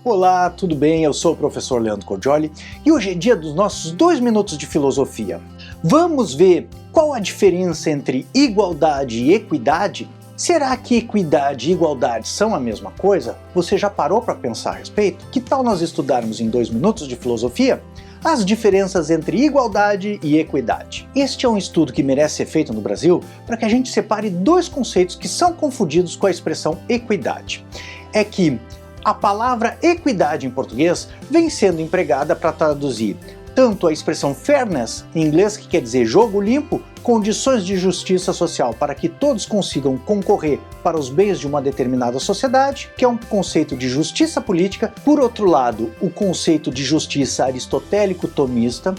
Olá, tudo bem? Eu sou o professor Leandro Cordioli e hoje é dia dos nossos 2 minutos de filosofia. Vamos ver qual a diferença entre igualdade e equidade? Será que equidade e igualdade são a mesma coisa? Você já parou para pensar a respeito? Que tal nós estudarmos em 2 minutos de filosofia as diferenças entre igualdade e equidade? Este é um estudo que merece ser feito no Brasil para que a gente separe dois conceitos que são confundidos com a expressão equidade. É que a palavra equidade em português vem sendo empregada para traduzir tanto a expressão fairness, em inglês, que quer dizer jogo limpo, condições de justiça social para que todos consigam concorrer para os bens de uma determinada sociedade, que é um conceito de justiça política. Por outro lado, o conceito de justiça aristotélico-tomista,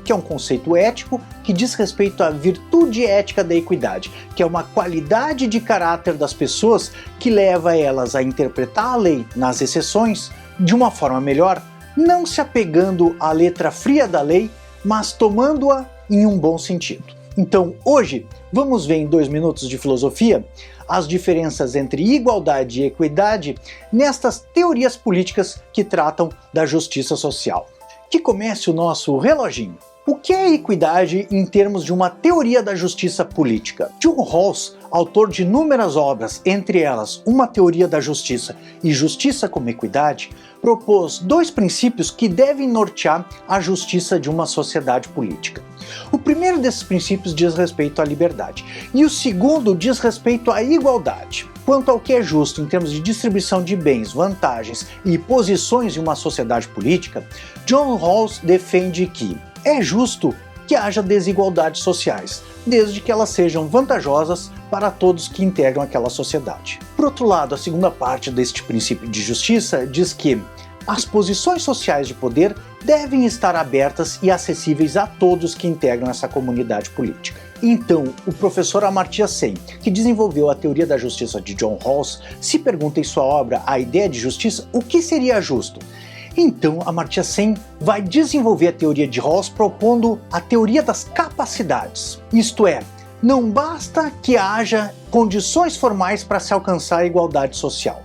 que é um conceito ético que diz respeito à virtude ética da equidade, que é uma qualidade de caráter das pessoas que leva elas a interpretar a lei nas exceções de uma forma melhor, não se apegando à letra fria da lei, mas tomando-a em um bom sentido. Então, hoje, vamos ver em 2 minutos de filosofia as diferenças entre igualdade e equidade nestas teorias políticas que tratam da justiça social. Que comece o nosso reloginho. O que é equidade em termos de uma teoria da justiça política? John Rawls, autor de inúmeras obras, entre elas Uma Teoria da Justiça e Justiça como Equidade, propôs 2 princípios que devem nortear a justiça de uma sociedade política. O primeiro desses princípios diz respeito à liberdade, e o segundo diz respeito à igualdade. Quanto ao que é justo em termos de distribuição de bens, vantagens e posições em uma sociedade política, John Rawls defende que é justo que haja desigualdades sociais, desde que elas sejam vantajosas para todos que integram aquela sociedade. Por outro lado, a segunda parte deste princípio de justiça diz que as posições sociais de poder devem estar abertas e acessíveis a todos que integram essa comunidade política. Então, o professor Amartya Sen, que desenvolveu a teoria da justiça de John Rawls, se pergunta em sua obra A Ideia de Justiça o que seria justo. Então, Amartya Sen vai desenvolver a teoria de Rawls propondo a teoria das capacidades. Isto é, não basta que haja condições formais para se alcançar a igualdade social.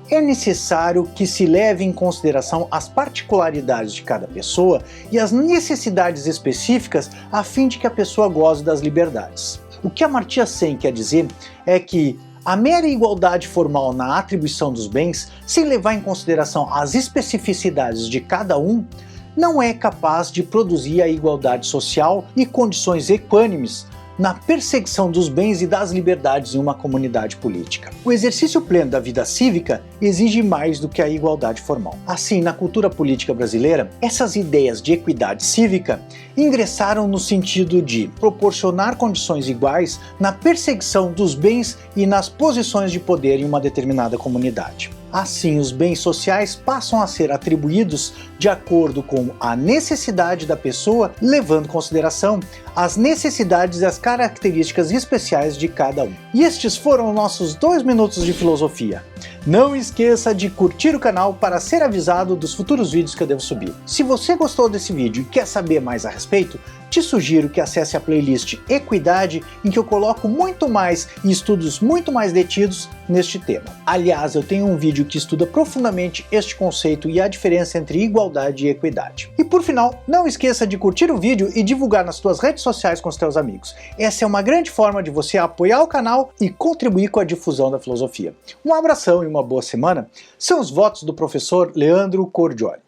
É necessário que se leve em consideração as particularidades de cada pessoa e as necessidades específicas a fim de que a pessoa goze das liberdades. O que Amartya Sen quer dizer é que a mera igualdade formal na atribuição dos bens, sem levar em consideração as especificidades de cada um, não é capaz de produzir a igualdade social e condições equânimes na perseguição dos bens e das liberdades em uma comunidade política. O exercício pleno da vida cívica exige mais do que a igualdade formal. Assim, na cultura política brasileira, essas ideias de equidade cívica ingressaram no sentido de proporcionar condições iguais na perseguição dos bens e nas posições de poder em uma determinada comunidade. Assim, os bens sociais passam a ser atribuídos de acordo com a necessidade da pessoa, levando em consideração as necessidades e as características especiais de cada um. E estes foram nossos 2 minutos de filosofia. Não esqueça de curtir o canal para ser avisado dos futuros vídeos que eu devo subir. Se você gostou desse vídeo e quer saber mais a respeito, te sugiro que acesse a playlist Equidade, em que eu coloco muito mais e estudos muito mais detidos neste tema. Aliás, eu tenho um vídeo que estuda profundamente este conceito e a diferença entre igualdade e equidade. E por final, não esqueça de curtir o vídeo e divulgar nas suas redes sociais com os seus amigos. Essa é uma grande forma de você apoiar o canal e contribuir com a difusão da filosofia. Um abração e uma boa semana são os votos do professor Leandro Cordioli.